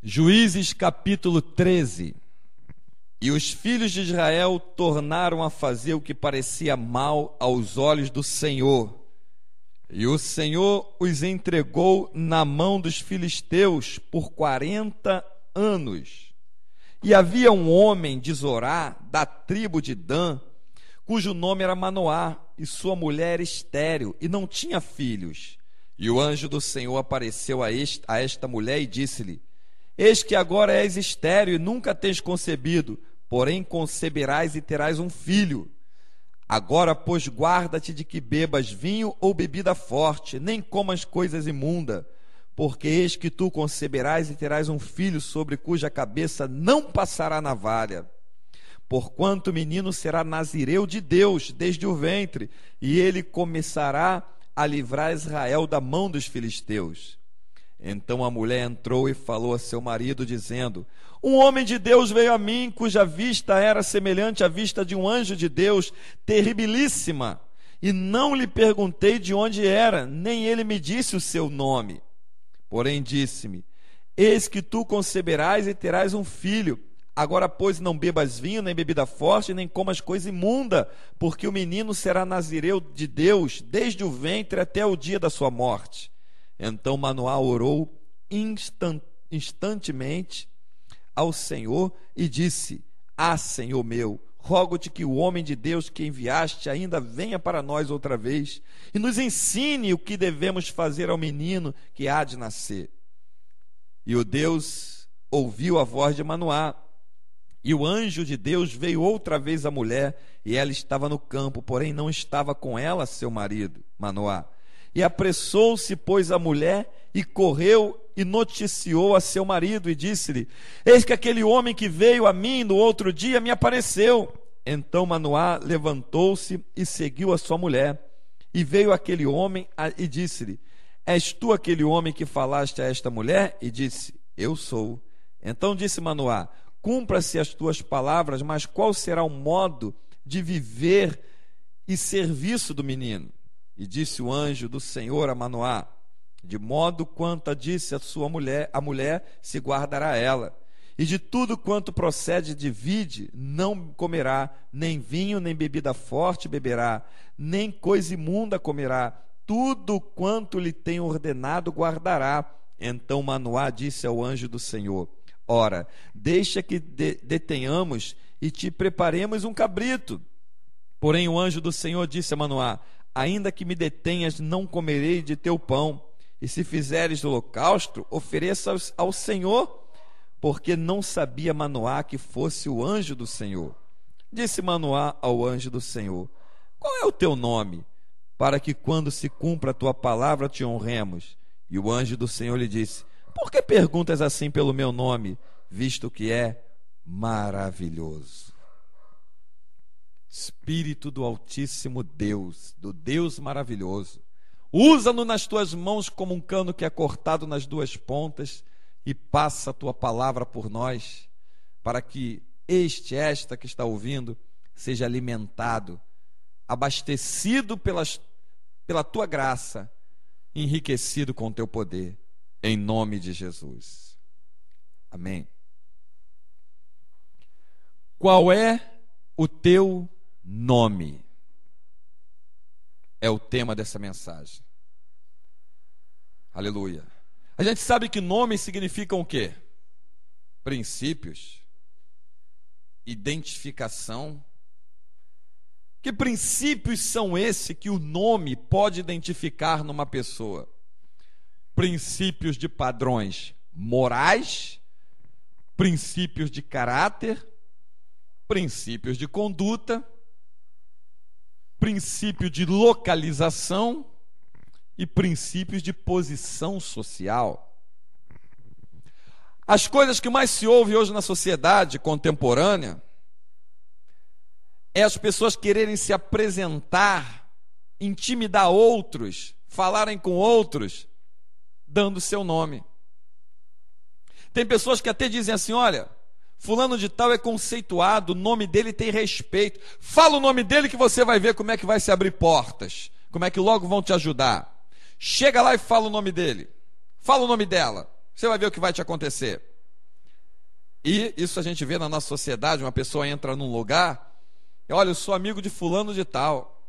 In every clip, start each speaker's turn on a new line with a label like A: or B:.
A: Juízes capítulo 13. E os filhos de Israel tornaram a fazer o que parecia mal aos olhos do Senhor. E o Senhor os entregou na mão dos filisteus por 40 anos. E havia um homem de Zorá, da tribo de Dan, cujo nome era Manoá, e sua mulher era estéril, e não tinha filhos. E o anjo do Senhor apareceu a esta mulher e disse-lhe: Eis que agora és estéril e nunca tens concebido, porém conceberás e terás um filho. Agora, pois, guarda-te de que bebas vinho ou bebida forte, nem comas coisas imundas, porque eis que tu conceberás e terás um filho sobre cuja cabeça não passará navalha. Porquanto o menino será nazireu de Deus desde o ventre, e ele começará a livrar Israel da mão dos filisteus. Então a mulher entrou e falou a seu marido, dizendo: Um homem de Deus veio a mim, cuja vista era semelhante à vista de um anjo de Deus, terribilíssima. E não lhe perguntei de onde era, nem ele me disse o seu nome. Porém disse-me: Eis que tu conceberás e terás um filho. Agora, pois, não bebas vinho, nem bebida forte, nem comas coisa imunda, porque o menino será nazireu de Deus, desde o ventre até o dia da sua morte. Então Manoá orou instantemente ao Senhor e disse: Senhor meu, rogo-te que o homem de Deus que enviaste ainda venha para nós outra vez e nos ensine o que devemos fazer ao menino que há de nascer. E o Deus ouviu a voz de Manoá, e o anjo de Deus veio outra vez à mulher, e ela estava no campo, porém não estava com ela seu marido, Manoá. E apressou-se, pois, a mulher, e correu e noticiou a seu marido, e disse-lhe: Eis que aquele homem que veio a mim no outro dia me apareceu. Então Manoá levantou-se e seguiu a sua mulher. E veio aquele homem e disse-lhe: És tu aquele homem que falaste a esta mulher? E disse: Eu sou. Então disse Manoá: Cumpra-se as tuas palavras, mas qual será o modo de viver e serviço do menino? E disse o anjo do Senhor a Manoá: De modo quanto disse a sua mulher, a mulher se guardará ela. E de tudo quanto procede de vide, não comerá, nem vinho, nem bebida forte beberá, nem coisa imunda comerá. Tudo quanto lhe tem ordenado guardará. Então Manoá disse ao anjo do Senhor: Ora, deixa que detenhamos e te preparemos um cabrito. Porém o anjo do Senhor disse a Manoá: Ainda que me detenhas, não comerei de teu pão. E se fizeres holocausto, ofereça ao Senhor. Porque não sabia Manoá que fosse o anjo do Senhor. Disse Manoá ao anjo do Senhor: Qual é o teu nome? Para que quando se cumpra a tua palavra te honremos. E o anjo do Senhor lhe disse: Por que perguntas assim pelo meu nome, visto que é maravilhoso? Espírito do Altíssimo Deus, do Deus maravilhoso, usa-no nas tuas mãos como um cano que é cortado nas duas pontas, e passa a tua palavra por nós, para que esta que está ouvindo seja alimentado, abastecido pela tua graça, enriquecido com teu poder, em nome de Jesus. Amém. Qual é o teu nome? É o tema dessa mensagem. Aleluia. A gente sabe que nomes significam o quê? Princípios, identificação. Que princípios são esses que o nome pode identificar numa pessoa? Princípios de padrões morais, princípios de caráter, princípios de conduta, princípio de localização e princípios de posição social. As coisas que mais se ouve hoje na sociedade contemporânea é as pessoas quererem se apresentar, intimidar outros, falarem com outros, dando seu nome. Tem pessoas que até dizem assim: olha, fulano de tal é conceituado, o nome dele tem respeito. Fala o nome dele que você vai ver como é que vai se abrir portas, como é que logo vão te ajudar. Chega lá e fala o nome dele. Fala o nome dela, você vai ver o que vai te acontecer. E isso a gente vê na nossa sociedade, uma pessoa entra num lugar, e olha, eu sou amigo de fulano de tal.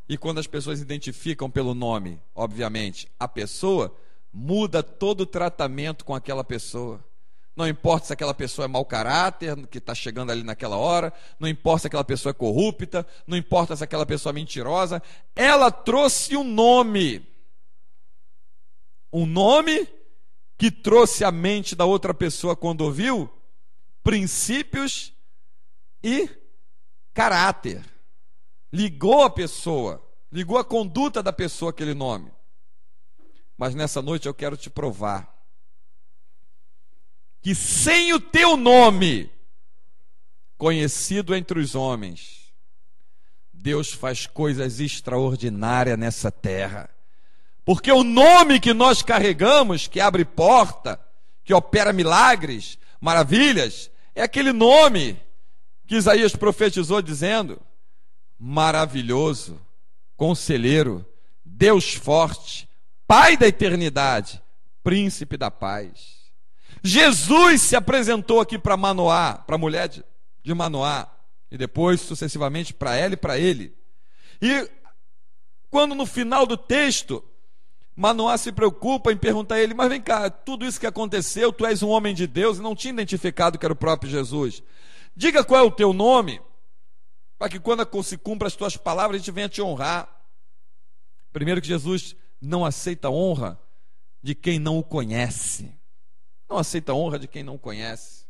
A: E quando as pessoas identificam pelo nome, obviamente, a pessoa, muda todo o tratamento com aquela pessoa. Não importa se aquela pessoa é mau caráter, que está chegando ali naquela hora, não importa se aquela pessoa é corrupta, não importa se aquela pessoa é mentirosa, ela trouxe um nome que trouxe à mente da outra pessoa quando ouviu princípios e caráter. Ligou a pessoa, ligou a conduta da pessoa aquele nome. Mas nessa noite eu quero te provar que sem o teu nome conhecido entre os homens, Deus faz coisas extraordinárias nessa terra. Porque o nome que nós carregamos, que abre porta, que opera milagres, maravilhas, é aquele nome que Isaías profetizou dizendo: maravilhoso, conselheiro, Deus forte, Pai da eternidade, príncipe da paz. Jesus se apresentou aqui para Manoá, para a mulher de Manoá, e depois sucessivamente para ela e para ele. E quando no final do texto Manoá se preocupa em perguntar a ele: mas vem cá, tudo isso que aconteceu, tu és um homem de Deus, e não tinha identificado que era o próprio Jesus. Diga qual é o teu nome, para que quando se cumpra as tuas palavras, a gente venha te honrar. Primeiro que Jesus não aceita honra de quem não o conhece. Não aceita honra de quem não o conhece.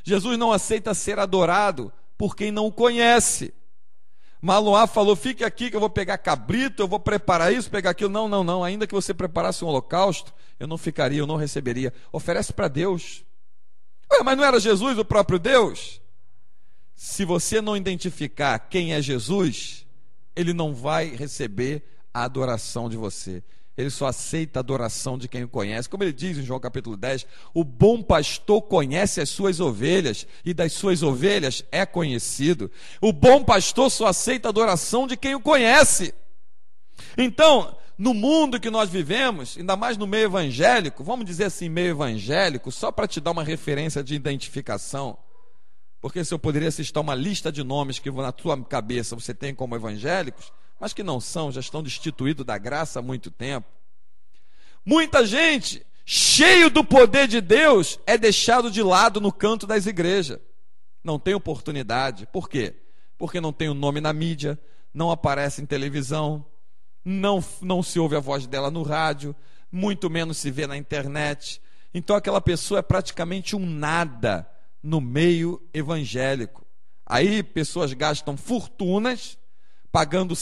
A: Jesus não aceita ser adorado por quem não o conhece. Manoá falou: fique aqui que eu vou pegar cabrito, eu vou preparar isso, pegar aquilo. Não, ainda que você preparasse um holocausto, eu não ficaria, eu não receberia. Oferece para Deus. Ué, mas não era Jesus o próprio Deus? Se você não identificar quem é Jesus, ele não vai receber a adoração de você. Ele só aceita a adoração de quem o conhece. Como ele diz em João capítulo 10, o bom pastor conhece as suas ovelhas, e das suas ovelhas é conhecido. O bom pastor só aceita a adoração de quem o conhece. Então, no mundo que nós vivemos, ainda mais no meio evangélico, vamos dizer assim, meio evangélico, só para te dar uma referência de identificação, porque se eu poderia citar uma lista de nomes que na tua cabeça você tem como evangélicos, mas que não são, já estão destituídos da graça há muito tempo. Muita gente, cheio do poder de Deus, é deixado de lado no canto das igrejas. Não tem oportunidade. Por quê? Porque não tem o nome na mídia, não aparece em televisão, não se ouve a voz dela no rádio, muito menos se vê na internet. Então aquela pessoa é praticamente um nada no meio evangélico. Aí pessoas gastam fortunas, pagando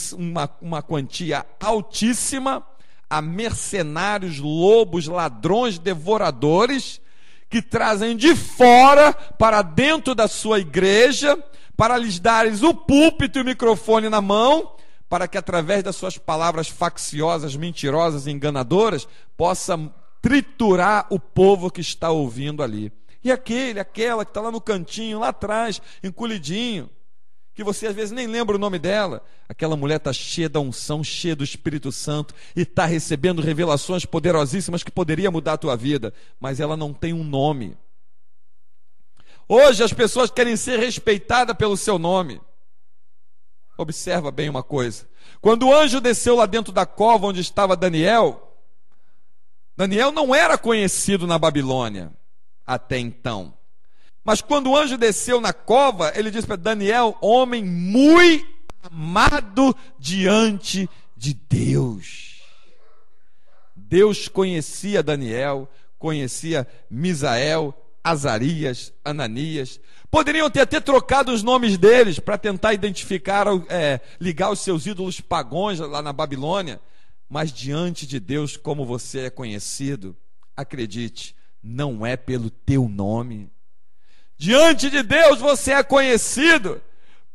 A: uma quantia altíssima a mercenários, lobos, ladrões, devoradores, que trazem de fora para dentro da sua igreja, para lhes dares o púlpito e o microfone na mão, para que através das suas palavras facciosas, mentirosas e enganadoras, possa triturar o povo que está ouvindo ali. E aquela que está lá no cantinho, lá atrás, encolhidinho, que você às vezes nem lembra o nome dela, aquela mulher está cheia da unção, cheia do Espírito Santo, e está recebendo revelações poderosíssimas que poderiam mudar a tua vida, mas ela não tem um nome. Hoje as pessoas querem ser respeitadas pelo seu nome. Observa bem uma coisa: quando o anjo desceu lá dentro da cova onde estava Daniel, Daniel não era conhecido na Babilônia até então. Mas quando o anjo desceu na cova, ele disse para Daniel: homem muito amado diante de Deus. Deus conhecia Daniel, conhecia Misael, Azarias, Ananias. Poderiam ter até trocado os nomes deles para tentar identificar, ligar os seus ídolos pagãos lá na Babilônia. Mas diante de Deus, como você é conhecido, acredite, não é pelo teu nome. Diante de Deus você é conhecido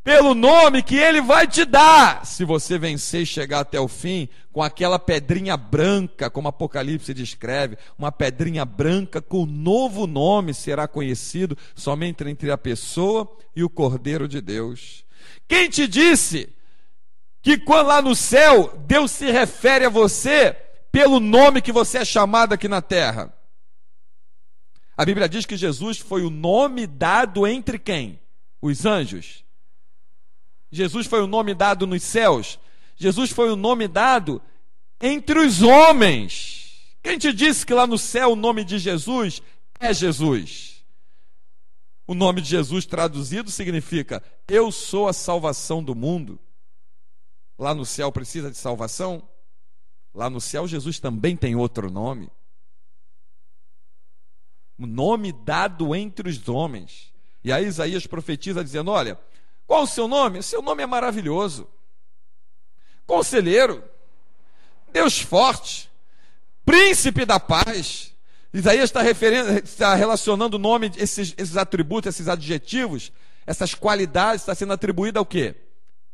A: pelo nome que Ele vai te dar, se você vencer e chegar até o fim com aquela pedrinha branca, como Apocalipse descreve, uma pedrinha branca com novo nome será conhecido somente entre a pessoa e o Cordeiro de Deus. Quem te disse que quando lá no céu Deus se refere a você pelo nome que você é chamado aqui na terra? A Bíblia diz que Jesus foi o nome dado entre quem? Os anjos. Jesus foi o nome dado nos céus. Jesus foi o nome dado entre os homens. Quem te disse que lá no céu o nome de Jesus é Jesus? O nome de Jesus traduzido significa: eu sou a salvação do mundo. Lá no céu precisa de salvação? Lá no céu Jesus também tem outro nome. O nome dado entre os homens. E aí Isaías profetiza dizendo: olha, qual o seu nome? O seu nome é maravilhoso. Conselheiro, Deus forte, príncipe da paz. Isaías está relacionando o nome, esses atributos, esses adjetivos, essas qualidades, está sendo atribuída ao quê?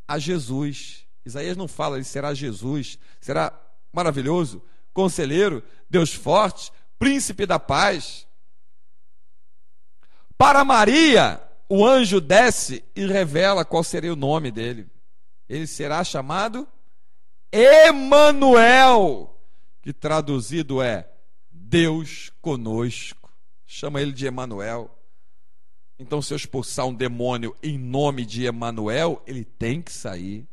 A: A Jesus. Isaías não fala, ele será Jesus, será maravilhoso, conselheiro, Deus forte, príncipe da paz. Para Maria, o anjo desce e revela qual seria o nome dele. Ele será chamado Emanuel, que traduzido é Deus conosco. Chama ele de Emanuel. Então, se eu expulsar um demônio em nome de Emanuel, ele tem que sair.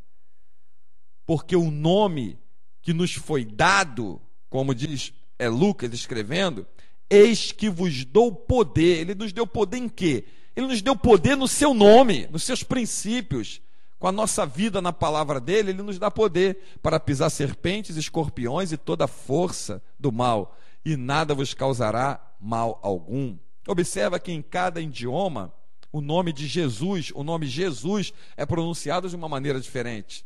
A: Porque o nome que nos foi dado, como diz Lucas escrevendo, eis que vos dou poder. Ele nos deu poder em quê? Ele nos deu poder no seu nome, nos seus princípios. Com a nossa vida na palavra dele, ele nos dá poder para pisar serpentes, escorpiões e toda a força do mal. E nada vos causará mal algum. Observa que em cada idioma, o nome de Jesus, o nome Jesus é pronunciado de uma maneira diferente.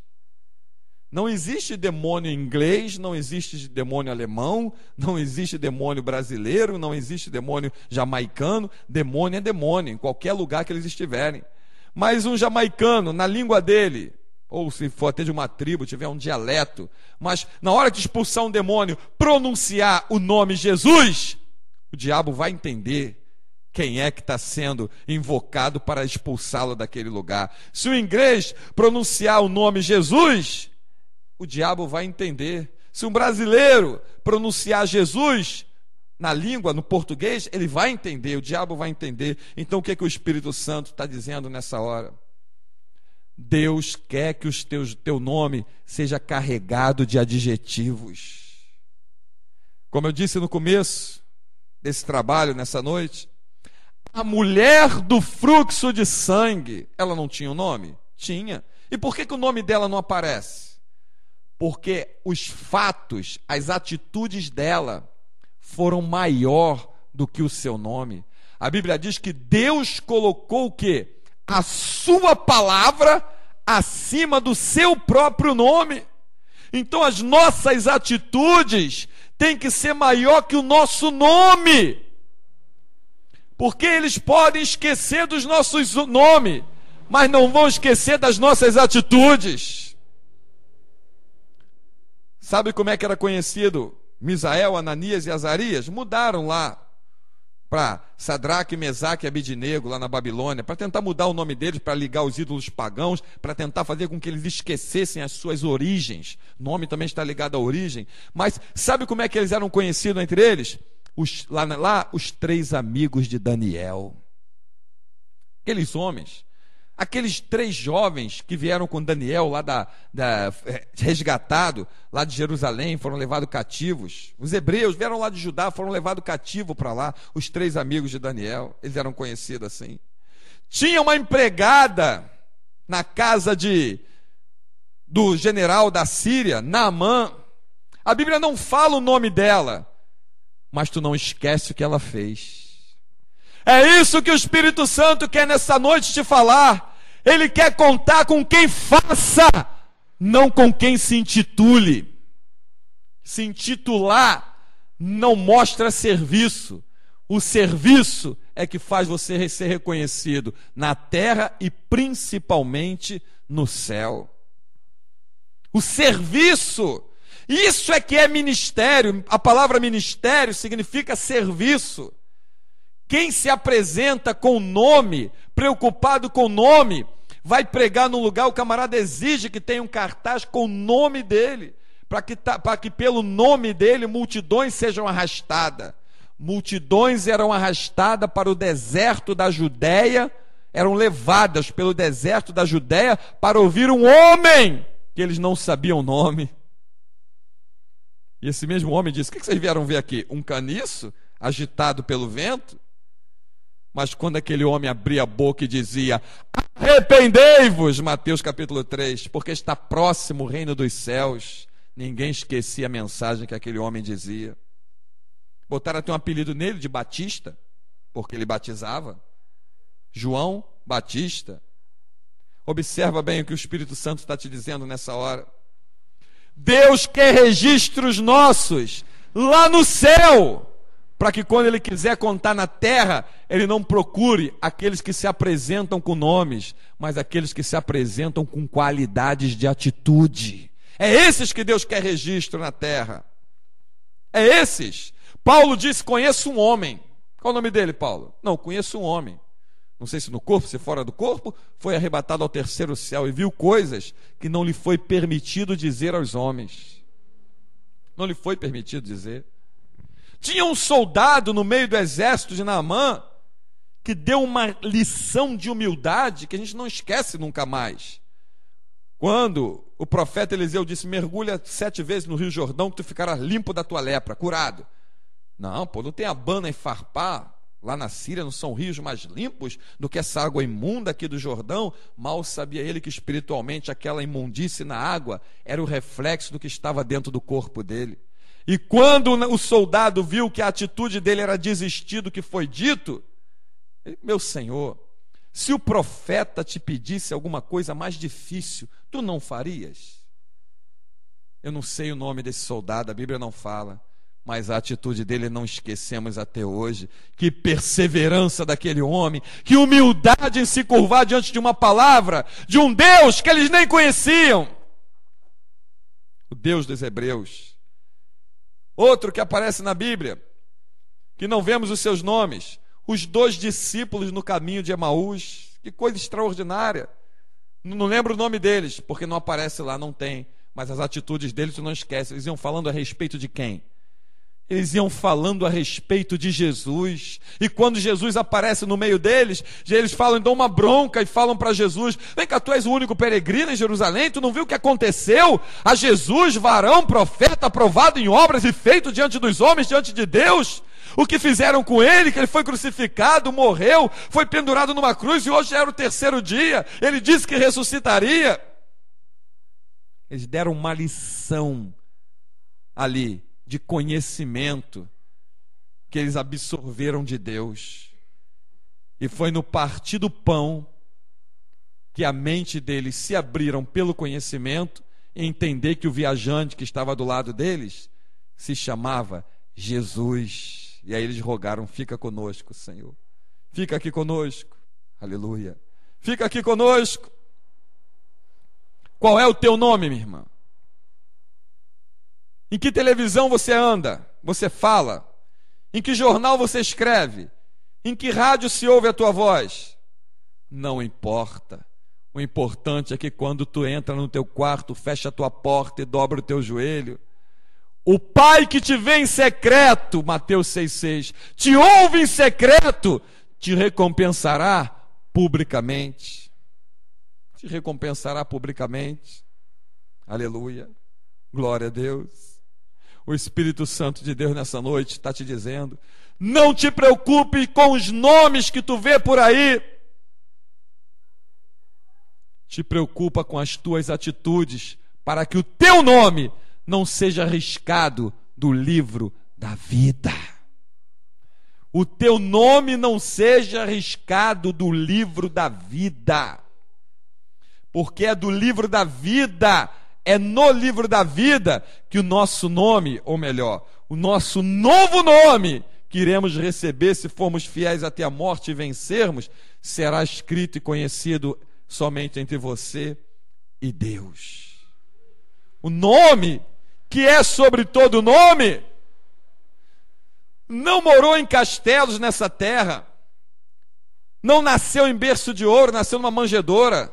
A: Não existe demônio inglês, não existe demônio alemão, não existe demônio brasileiro, não existe demônio jamaicano. Demônio é demônio, em qualquer lugar que eles estiverem. Mas um jamaicano, na língua dele, ou se for até de uma tribo, tiver um dialeto, mas na hora de expulsar um demônio, pronunciar o nome Jesus, o diabo vai entender quem é que está sendo invocado para expulsá-lo daquele lugar. Se o inglês pronunciar o nome Jesus, o diabo vai entender. Se um brasileiro pronunciar Jesus na língua, no português, ele vai entender, o diabo vai entender. Então o que é que o Espírito Santo está dizendo nessa hora? Deus quer que teu nome seja carregado de adjetivos. Como eu disse no começo desse trabalho, nessa noite, a mulher do fluxo de sangue, ela não tinha um nome? Tinha. E por que o nome dela não aparece? Porque os fatos, as atitudes dela foram maior do que o seu nome. A Bíblia diz que Deus colocou o quê? A sua palavra acima do seu próprio nome. Então as nossas atitudes têm que ser maior que o nosso nome. Porque eles podem esquecer dos nossos nomes, mas não vão esquecer das nossas atitudes. Sabe como é que era conhecido Misael, Ananias e Azarias? Mudaram lá para Sadraque, Mesaque e Abednego, lá na Babilônia, para tentar mudar o nome deles, para ligar os ídolos pagãos, para tentar fazer com que eles esquecessem as suas origens. O nome também está ligado à origem. Mas sabe como é que eles eram conhecidos entre eles? Os 3 amigos de Daniel. Aqueles homens, aqueles 3 jovens que vieram com Daniel lá resgatado lá de Jerusalém, foram levados cativos. Os hebreus vieram lá de Judá, foram levados cativos para lá. Os 3 amigos de Daniel, eles eram conhecidos assim. Tinha uma empregada na casa do general da Síria, Naamã. A Bíblia não fala o nome dela, mas tu não esquece o que ela fez. É isso que o Espírito Santo quer nessa noite te falar. Ele quer contar com quem faça, não com quem se intitule. Se intitular não mostra serviço. O serviço é que faz você ser reconhecido na terra e principalmente no céu. O serviço, isso é que é ministério. A palavra ministério significa serviço. Quem se apresenta com nome, preocupado com nome, vai pregar num lugar, o camarada exige que tenha um cartaz com o nome dele, para que pelo nome dele multidões sejam arrastadas. multidões eram arrastadas para o deserto da Judéia, eram levadas pelo deserto da Judéia para ouvir um homem que eles não sabiam o nome. E esse mesmo homem disse: o que vocês vieram ver aqui? Um caniço agitado pelo vento? Mas quando aquele homem abria a boca e dizia: arrependei-vos, Mateus capítulo 3, porque está próximo o reino dos céus, ninguém esquecia a mensagem que aquele homem dizia. Botaram até um apelido nele de Batista, porque ele batizava. João Batista. Observa bem o que o Espírito Santo está te dizendo nessa hora. Deus quer registros nossos lá no céu, para que quando Ele quiser contar na terra, Ele não procure aqueles que se apresentam com nomes, mas aqueles que se apresentam com qualidades de atitude. É esses que Deus quer registro na terra. É esses. Paulo disse: conheço um homem. Qual o nome dele, Paulo? Não, conheço um homem. Não sei se no corpo, se fora do corpo, foi arrebatado ao terceiro céu e viu coisas que não lhe foi permitido dizer aos homens. Não lhe foi permitido dizer. Tinha um soldado no meio do exército de Naamã que deu uma lição de humildade que a gente não esquece nunca mais. Quando o profeta Eliseu disse: mergulha 7 vezes no Rio Jordão que tu ficarás limpo da tua lepra, curado. Não, não tem Abana e Farpá. Lá na Síria não são rios mais limpos do que essa água imunda aqui do Jordão? Mal sabia ele que espiritualmente aquela imundície na água era o reflexo do que estava dentro do corpo dele. E quando o soldado viu que a atitude dele era desistir do que foi dito, ele: meu Senhor, se o profeta te pedisse alguma coisa mais difícil, tu não farias? Eu não sei o nome desse soldado, a Bíblia não fala. Mas a atitude dele não esquecemos até hoje. Que perseverança daquele homem, que humildade em se curvar diante de uma palavra, de um Deus que eles nem conheciam. O Deus dos Hebreus. Outro que aparece na Bíblia, que não vemos os seus nomes, os 2 discípulos no caminho de Emaús. Que coisa extraordinária. Não lembro o nome deles, porque não aparece lá, não tem. Mas as atitudes deles tu não esquece. Eles iam falando a respeito de quem? Eles iam falando a respeito de Jesus. E quando Jesus aparece no meio deles, eles falam, dão uma bronca e falam para Jesus: vem cá, tu és o único peregrino em Jerusalém, tu não viu o que aconteceu a Jesus, varão, profeta, aprovado em obras e feito diante dos homens, diante de Deus? O que fizeram com ele, que ele foi crucificado, morreu, foi pendurado numa cruz e hoje já era o 3º dia. Ele disse que ressuscitaria. Eles deram uma lição ali de conhecimento que eles absorveram de Deus. E foi no partir do pão que a mente deles se abriram pelo conhecimento e entender que o viajante que estava do lado deles se chamava Jesus. E aí eles rogaram: fica conosco, Senhor. Fica aqui conosco. Aleluia. Fica aqui conosco. Qual é o teu nome, minha irmã? Em que televisão você anda? Você fala? Em que jornal você escreve? Em que rádio se ouve a tua voz? Não importa. O importante é que quando tu entra no teu quarto, fecha a tua porta e dobra o teu joelho, o Pai que te vê em secreto, Mateus 6,6, te ouve em secreto, te recompensará publicamente. Te recompensará publicamente. Aleluia. Glória a Deus. O Espírito Santo de Deus nessa noite está te dizendo: não te preocupe com os nomes que tu vê por aí. Te preocupa com as tuas atitudes, para que o teu nome não seja riscado do livro da vida. O teu nome não seja riscado do livro da vida. Porque é do livro da vida, é no livro da vida que o nosso nome, ou melhor, o nosso novo nome, que iremos receber se formos fiéis até a morte e vencermos, será escrito e conhecido somente entre você e Deus. O nome que é sobre todo nome não morou em castelos nessa terra, não nasceu em berço de ouro, nasceu numa manjedoura,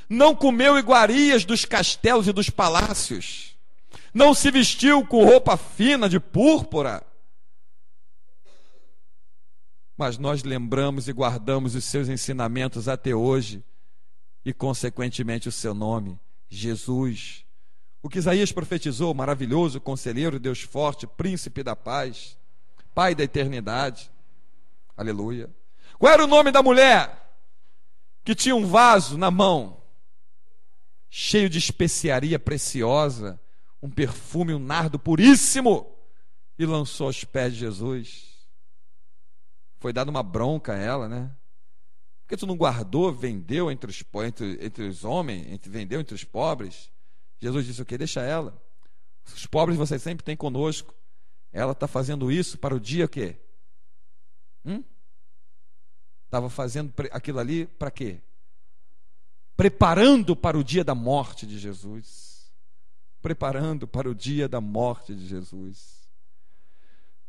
A: não comeu iguarias dos castelos e dos palácios, não se vestiu com roupa fina de púrpura, mas nós lembramos e guardamos os seus ensinamentos até hoje e, consequentemente, o seu nome, Jesus. O que Isaías profetizou, maravilhoso, conselheiro, Deus forte, príncipe da paz, Pai da eternidade. Aleluia. Qual era o nome da mulher que tinha um vaso na mão, cheio de especiaria preciosa, um perfume, um nardo puríssimo, e lançou aos pés de Jesus? Foi dada uma bronca a ela, né? Porque tu não guardou, vendeu entre os homens, vendeu entre os pobres? Jesus disse o quê? Deixa ela. Os pobres vocês sempre têm conosco. Ela está fazendo isso para o dia o quê? Estava fazendo aquilo ali para quê? Preparando para o dia da morte de Jesus. Preparando para o dia da morte de Jesus.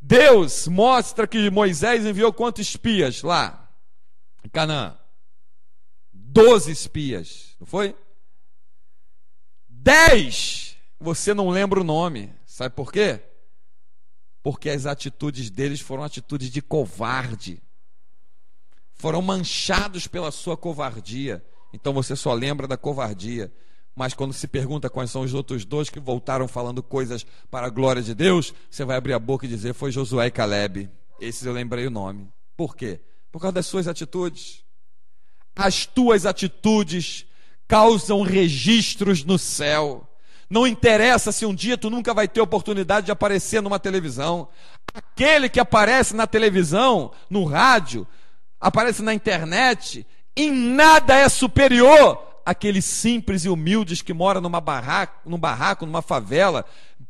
A: Deus mostra que Moisés enviou quantos espias lá em Canaã? 12 espias, não foi? 10, você não lembra o nome. Sabe por quê? Porque as atitudes deles foram atitudes de covarde. Foram manchados pela sua covardia. Então você só lembra da covardia. Mas quando se pergunta quais são os outros 2 que voltaram falando coisas para a glória de Deus, você vai abrir a boca e dizer: foi Josué e Calebe. Esses eu lembrei o nome. Por quê? Por causa das suas atitudes. As tuas atitudes causam registros no céu. Não interessa se um dia tu nunca vai ter oportunidade de aparecer numa televisão. Aquele que aparece na televisão, no rádio, aparece na internet, em nada é superior àqueles simples e humildes que moram num barraco, numa favela,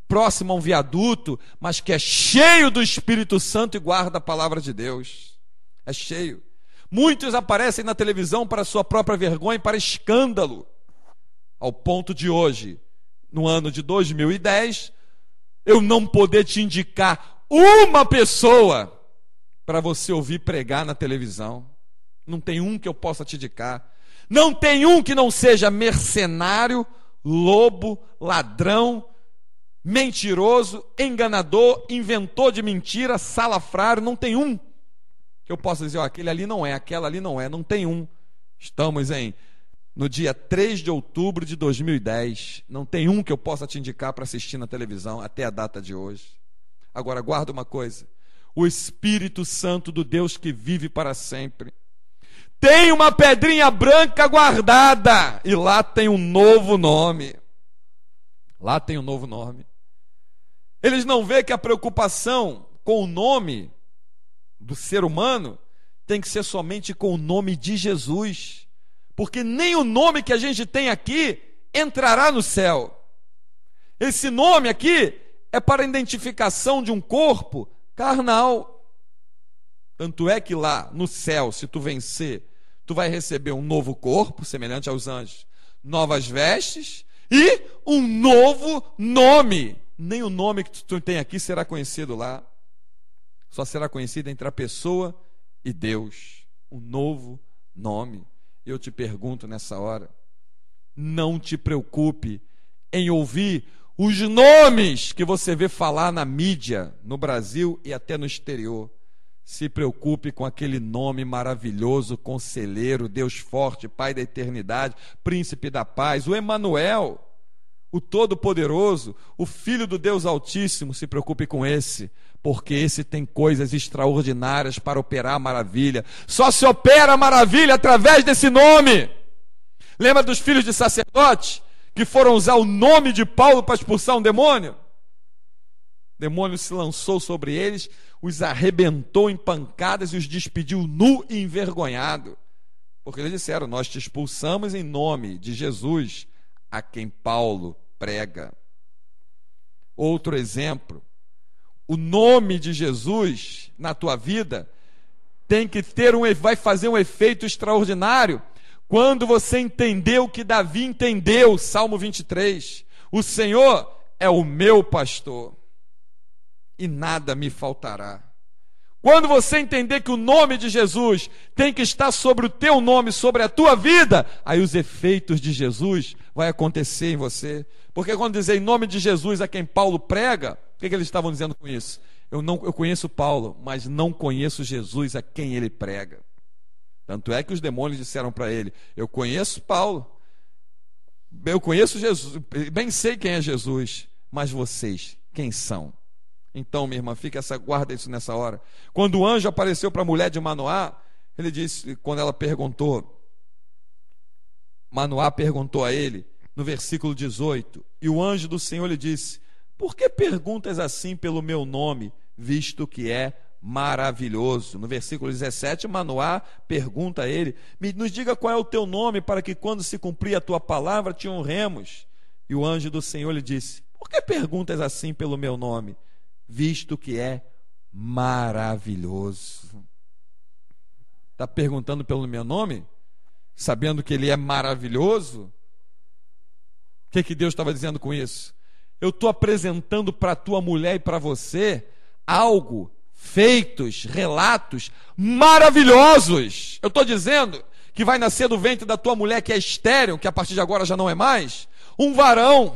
A: próximo a um viaduto, mas que é cheio do Espírito Santo e guarda a palavra de Deus. É cheio. Muitos aparecem na televisão para sua própria vergonha e para escândalo. Ao ponto de hoje, no ano de 2010, eu não poder te indicar uma pessoa para você ouvir pregar na televisão. Não tem um que eu possa te indicar. Não tem um que não seja mercenário, lobo, ladrão, mentiroso, enganador, inventor de mentira, salafrário. Não tem um que eu possa dizer: aquele ali não é, aquela ali não é. Não tem um. Estamos no dia 3 de outubro de 2010. Não tem um que eu possa te indicar para assistir na televisão até a data de hoje. Agora, guarda uma coisa: o Espírito Santo do Deus que vive para sempre tem uma pedrinha branca guardada, e lá tem um novo nome. Lá tem um novo nome. Eles não veem que a preocupação com o nome do ser humano tem que ser somente com o nome de Jesus, porque nem o nome que a gente tem aqui entrará no céu. Esse nome aqui é para identificação de um corpo carnal. Tanto é que lá no céu, se tu vencer, tu vai receber um novo corpo, semelhante aos anjos, novas vestes e um novo nome. Nem o nome que tu tem aqui será conhecido lá. Só será conhecido entre a pessoa e Deus. Um novo nome. Eu te pergunto nessa hora: não te preocupe em ouvir os nomes que você vê falar na mídia, no Brasil e até no exterior. Se preocupe com aquele nome maravilhoso: Conselheiro, Deus forte, Pai da eternidade, Príncipe da paz, o Emanuel, o Todo-Poderoso, o Filho do Deus Altíssimo. Se preocupe com esse, porque esse tem coisas extraordinárias para operar a maravilha. Só se opera a maravilha através desse nome. Lembra dos filhos de sacerdote que foram usar o nome de Paulo para expulsar um demônio? O demônio se lançou sobre eles, os arrebentou em pancadas e os despediu nu e envergonhado. Porque eles disseram: nós te expulsamos em nome de Jesus, a quem Paulo prega. Outro exemplo: o nome de Jesus na tua vida tem que vai fazer um efeito extraordinário quando você entender o que Davi entendeu, Salmo 23. O Senhor é o meu pastor e nada me faltará. Quando você entender que o nome de Jesus tem que estar sobre o teu nome, sobre a tua vida, aí os efeitos de Jesus vai acontecer em você. Porque quando dizer em nome de Jesus a quem Paulo prega, o que eles estavam dizendo com isso? eu conheço Paulo, mas não conheço Jesus a quem ele prega. Tanto é que os demônios disseram para ele: eu conheço Paulo, eu conheço Jesus, bem sei quem é Jesus, mas vocês, quem são? Então, minha irmã, guarda isso nessa hora. Quando o anjo apareceu para a mulher de Manoá, ele disse, quando ela perguntou, Manoá perguntou a ele, no versículo 18, e o anjo do Senhor lhe disse: por que perguntas assim pelo meu nome, visto que é maravilhoso? No versículo 17, Manoá pergunta a ele: nos diga qual é o teu nome, para que quando se cumprir a tua palavra te honremos. E o anjo do Senhor lhe disse: por que perguntas assim pelo meu nome, visto que é maravilhoso? Está perguntando pelo meu nome, sabendo que ele é maravilhoso? O que Deus estava dizendo com isso? Eu estou apresentando para a tua mulher e para você algo, feitos, relatos maravilhosos. Eu estou dizendo que vai nascer do ventre da tua mulher, que é estéril, que a partir de agora já não é mais, um varão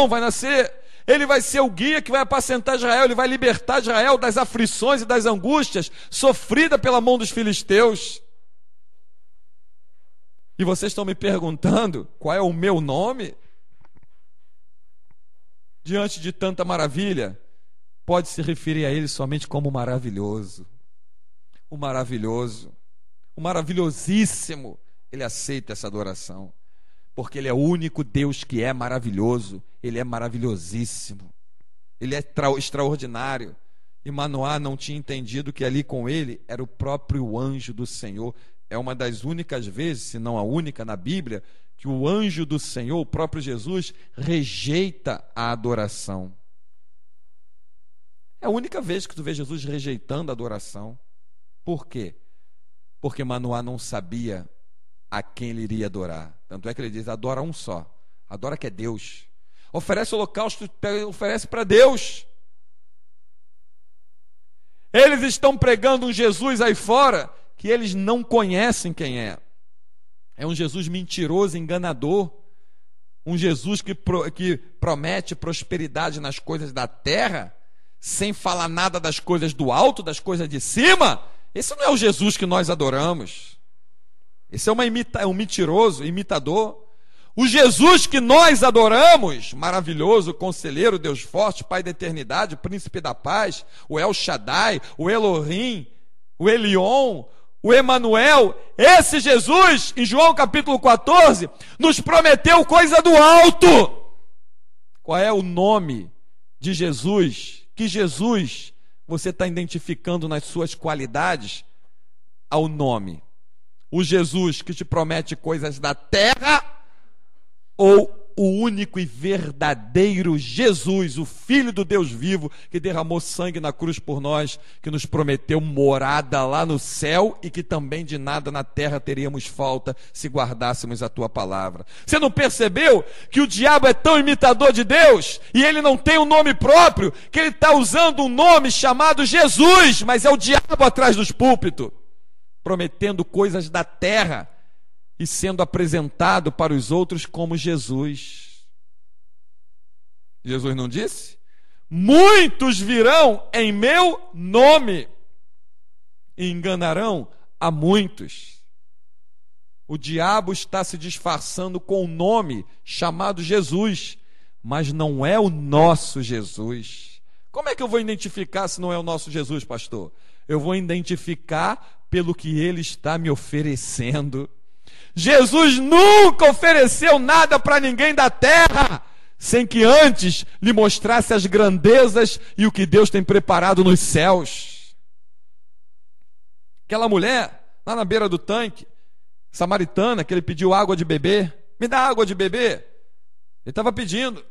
A: vai nascer. Ele vai ser o guia que vai apacentar Israel, ele vai libertar Israel das aflições e das angústias sofridas pela mão dos filisteus. E vocês estão me perguntando qual é o meu nome? Diante de tanta maravilha, pode se referir a ele somente como maravilhoso. O maravilhoso, o maravilhosíssimo. Ele aceita essa adoração, porque ele é o único Deus que é maravilhoso. Ele é maravilhosíssimo, ele é extraordinário. E Manoá não tinha entendido que ali com ele era o próprio anjo do Senhor. É uma das únicas vezes, se não a única na Bíblia, que o anjo do Senhor, o próprio Jesus, rejeita a adoração. É a única vez que tu vê Jesus rejeitando a adoração. Por quê? Porque Manoá não sabia a quem ele iria adorar. Tanto é que ele diz: adora um só, adora que é Deus. Oferece holocausto, oferece para Deus. Eles estão pregando um Jesus aí fora que eles não conhecem quem é. É um Jesus mentiroso, enganador. Um Jesus que promete prosperidade nas coisas da terra, sem falar nada das coisas do alto, das coisas de cima. Esse não é o Jesus que nós adoramos. Esse é um mentiroso, imitador. O Jesus que nós adoramos, maravilhoso, conselheiro, Deus forte, Pai da eternidade, príncipe da paz, o El Shaddai, o Elohim, o Elion, o Emanuel, esse Jesus, em João capítulo 14, nos prometeu coisa do alto. Qual é o nome de Jesus? Que Jesus você está identificando nas suas qualidades ao nome? O Jesus que te promete coisas da terra, ou o único e verdadeiro Jesus, o Filho do Deus vivo, que derramou sangue na cruz por nós, que nos prometeu morada lá no céu e que também de nada na terra teríamos falta se guardássemos a tua palavra? Você não percebeu que o diabo é tão imitador de Deus e ele não tem um nome próprio, que ele está usando um nome chamado Jesus, mas é o diabo atrás dos púlpitos, prometendo coisas da terra e sendo apresentado para os outros como Jesus. Jesus não disse? Muitos virão em meu nome e enganarão a muitos. O diabo está se disfarçando com um nome chamado Jesus, mas não é o nosso Jesus. Como é que eu vou identificar se não é o nosso Jesus, pastor? Eu vou identificar pelo que ele está me oferecendo. Jesus nunca ofereceu nada para ninguém da terra sem que antes lhe mostrasse as grandezas e o que Deus tem preparado nos céus. Aquela mulher lá na beira do tanque, samaritana, que ele pediu água de beber, me dá água de beber. Ele estava pedindo,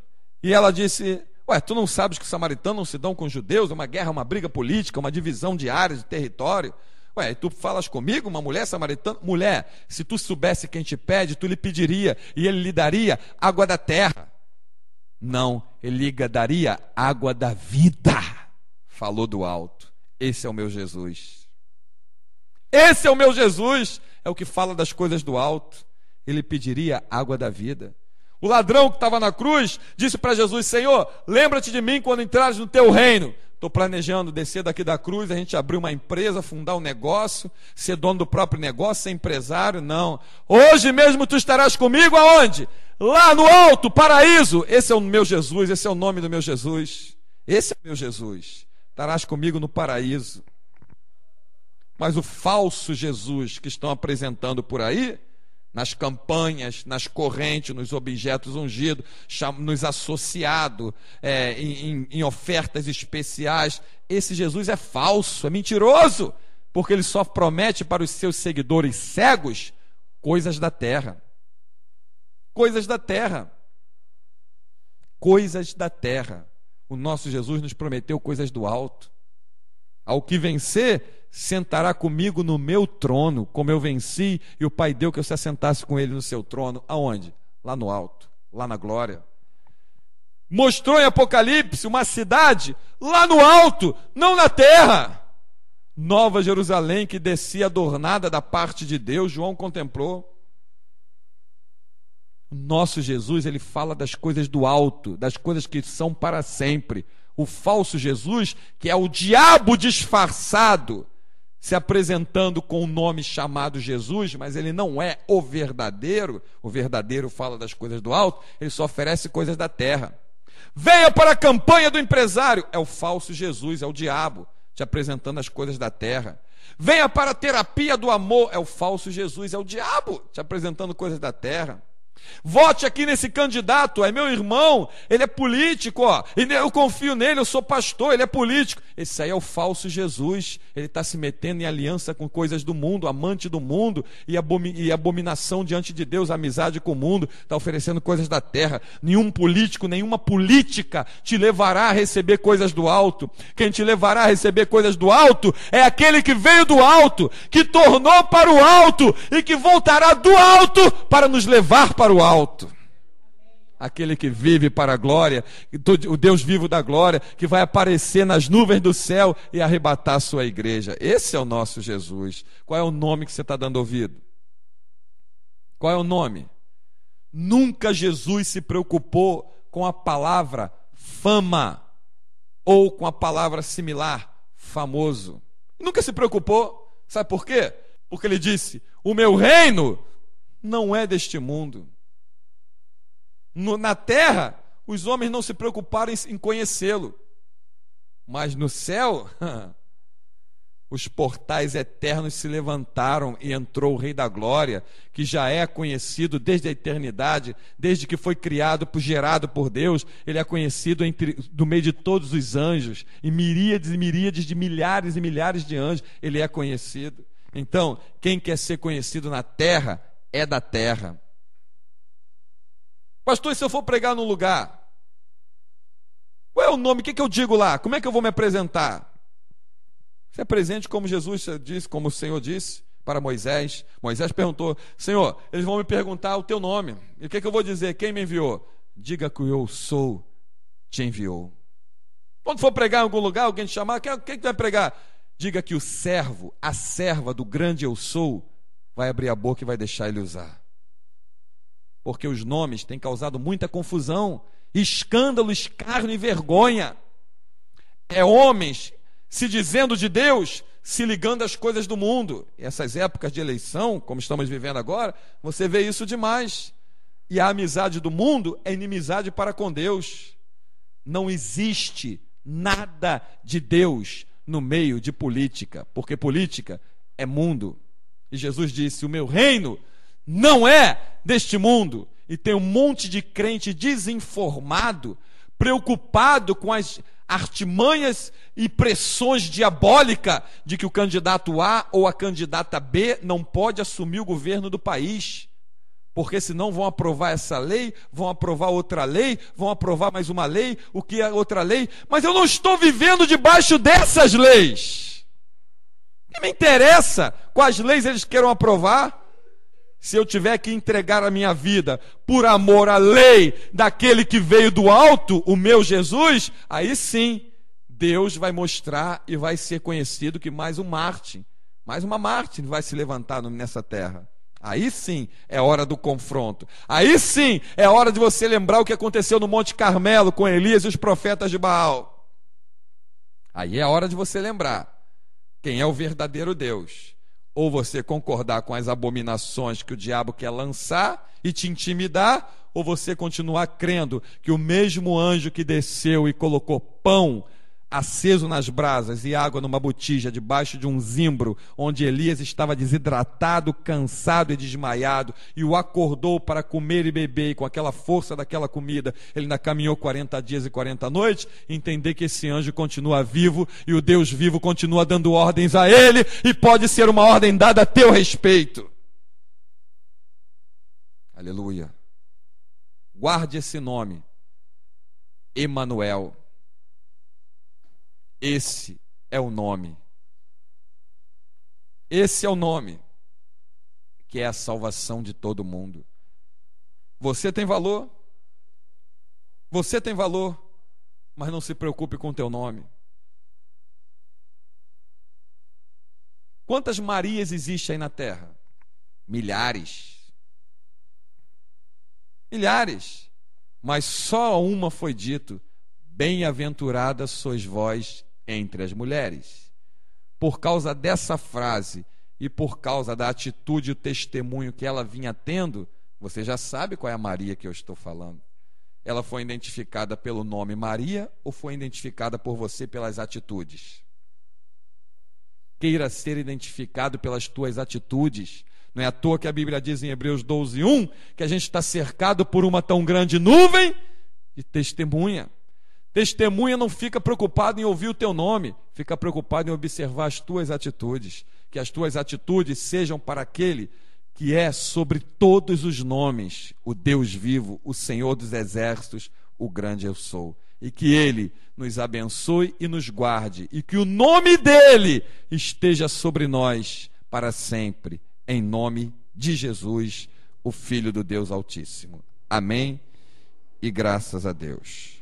A: e ela disse: ué, tu não sabes que os samaritanos não se dão com os judeus? É uma guerra, uma briga política, uma divisão de áreas, de território. Ué, tu falas comigo, uma mulher samaritana? Mulher, se tu soubesse quem te pede, tu lhe pediria, e ele lhe daria água da terra. Não, ele lhe daria água da vida. Falou do alto. Esse é o meu Jesus. Esse é o meu Jesus. É o que fala das coisas do alto. Ele pediria água da vida. O ladrão que estava na cruz disse para Jesus: Senhor, lembra-te de mim quando entrares no teu reino. estou planejando descer daqui da cruz, a gente abrir uma empresa, fundar um negócio, ser dono do próprio negócio, ser empresário. Não. Hoje mesmo tu estarás comigo aonde? Lá no alto, paraíso. Esse é o meu Jesus, esse é o nome do meu Jesus. Esse é o meu Jesus. Estarás comigo no paraíso. Mas o falso Jesus que estão apresentando por aí, nas campanhas, nas correntes, nos objetos ungidos, nos associados, em ofertas especiais, esse Jesus é falso, é mentiroso, porque ele só promete para os seus seguidores cegos coisas da terra. Coisas da terra. Coisas da terra. O nosso Jesus nos prometeu coisas do alto. Ao que vencer, sentará comigo no meu trono, como eu venci, e o Pai deu que eu se assentasse com ele no seu trono. Aonde? Lá no alto, lá na glória. Mostrou em Apocalipse uma cidade lá no alto, não na terra. Nova Jerusalém, que descia adornada da parte de Deus. João contemplou. O nosso Jesus, ele fala das coisas do alto, das coisas que são para sempre. O falso Jesus, que é o diabo disfarçado, se apresentando com um nome chamado Jesus, mas ele não é o verdadeiro. O verdadeiro fala das coisas do alto, ele só oferece coisas da terra. Venha para a campanha do empresário, é o falso Jesus, é o diabo te apresentando as coisas da terra. Venha para a terapia do amor, é o falso Jesus, é o diabo te apresentando coisas da terra. Vote aqui nesse candidato, é meu irmão, ele é político, ó, eu confio nele, eu sou pastor, ele é político. Esse aí é o falso Jesus, ele está se metendo em aliança com coisas do mundo, amante do mundo, e abominação diante de Deus, amizade com o mundo, está oferecendo coisas da terra. Nenhum político, nenhuma política te levará a receber coisas do alto. Quem te levará a receber coisas do alto é aquele que veio do alto, que tornou para o alto e que voltará do alto para nos levar para o alto. Aquele que vive para a glória, o Deus vivo da glória, que vai aparecer nas nuvens do céu e arrebatar a sua igreja. Esse é o nosso Jesus. Qual é o nome que você está dando ouvido? Qual é o nome? Nunca Jesus se preocupou com a palavra fama ou com a palavra similar, famoso. Nunca se preocupou. Sabe por quê? Porque ele disse: o meu reino não é deste mundo. Na terra, os homens não se preocuparam em conhecê-lo. Mas no céu, os portais eternos se levantaram e entrou o Rei da Glória, que já é conhecido desde a eternidade, desde que foi criado, gerado por Deus. Ele é conhecido do meio de todos os anjos, e miríades de milhares e milhares de anjos. Ele é conhecido. Então, quem quer ser conhecido na terra, é da terra. Pastor, e se eu for pregar num lugar? Qual é o nome? O que eu digo lá? Como é que eu vou me apresentar? Se apresente como Jesus disse, como o Senhor disse para Moisés. Moisés perguntou: Senhor, eles vão me perguntar o teu nome. E o que eu vou dizer? Quem me enviou? Diga que eu sou, te enviou. Quando for pregar em algum lugar, alguém te chamar, quem vai pregar? Diga que o servo, a serva do grande eu sou, vai abrir a boca e vai deixar ele usar. Porque os nomes têm causado muita confusão, escândalo, escárnio e vergonha. É homens se dizendo de Deus, se ligando às coisas do mundo. E essas épocas de eleição, como estamos vivendo agora, você vê isso demais. E a amizade do mundo é inimizade para com Deus. Não existe nada de Deus no meio de política, porque política é mundo. E Jesus disse: o meu reino não é deste mundo. E tem um monte de crente desinformado, preocupado com as artimanhas e pressões diabólicas de que o candidato A ou a candidata B não pode assumir o governo do país, porque senão vão aprovar essa lei, vão aprovar outra lei, vão aprovar mais uma lei, o que é outra lei, mas eu não estou vivendo debaixo dessas leis. O que me interessa quais leis eles queiram aprovar? Se eu tiver que entregar a minha vida por amor à lei daquele que veio do alto, o meu Jesus, aí sim, Deus vai mostrar e vai ser conhecido que mais um Marte, mais uma Marte vai se levantar nessa terra. Aí sim é hora do confronto. Aí sim é hora de você lembrar o que aconteceu no Monte Carmelo com Elias e os profetas de Baal. Aí é a hora de você lembrar quem é o verdadeiro Deus. Ou você concordar com as abominações que o diabo quer lançar e te intimidar, ou você continuar crendo que o mesmo anjo que desceu e colocou pão aceso nas brasas e água numa botija debaixo de um zimbro, onde Elias estava desidratado, cansado e desmaiado, e o acordou para comer e beber, e com aquela força daquela comida, ele ainda caminhou 40 dias e 40 noites, entender que esse anjo continua vivo, e o Deus vivo continua dando ordens a ele, e pode ser uma ordem dada a teu respeito. Aleluia. Guarde esse nome, Emanuel. Esse é o nome. Esse é o nome que é a salvação de todo mundo. Você tem valor? Você tem valor, mas não se preocupe com o teu nome. Quantas Marias existem aí na terra? Milhares. Milhares. Mas só a uma foi dito: bem-aventurada sois vós entre as mulheres. Por causa dessa frase e por causa da atitude e o testemunho que ela vinha tendo, você já sabe qual é a Maria que eu estou falando. Ela foi identificada pelo nome Maria ou foi identificada por você pelas atitudes? Queira ser identificado pelas tuas atitudes. Não é à toa que a Bíblia diz em Hebreus 12:1 que a gente está cercado por uma tão grande nuvem de testemunha. Testemunha não fica preocupado em ouvir o teu nome, fica preocupado em observar as tuas atitudes. Que as tuas atitudes sejam para aquele que é sobre todos os nomes, o Deus vivo, o Senhor dos exércitos, o grande eu sou. E que Ele nos abençoe e nos guarde, e que o nome dEle esteja sobre nós para sempre, em nome de Jesus, o Filho do Deus Altíssimo. Amém e graças a Deus.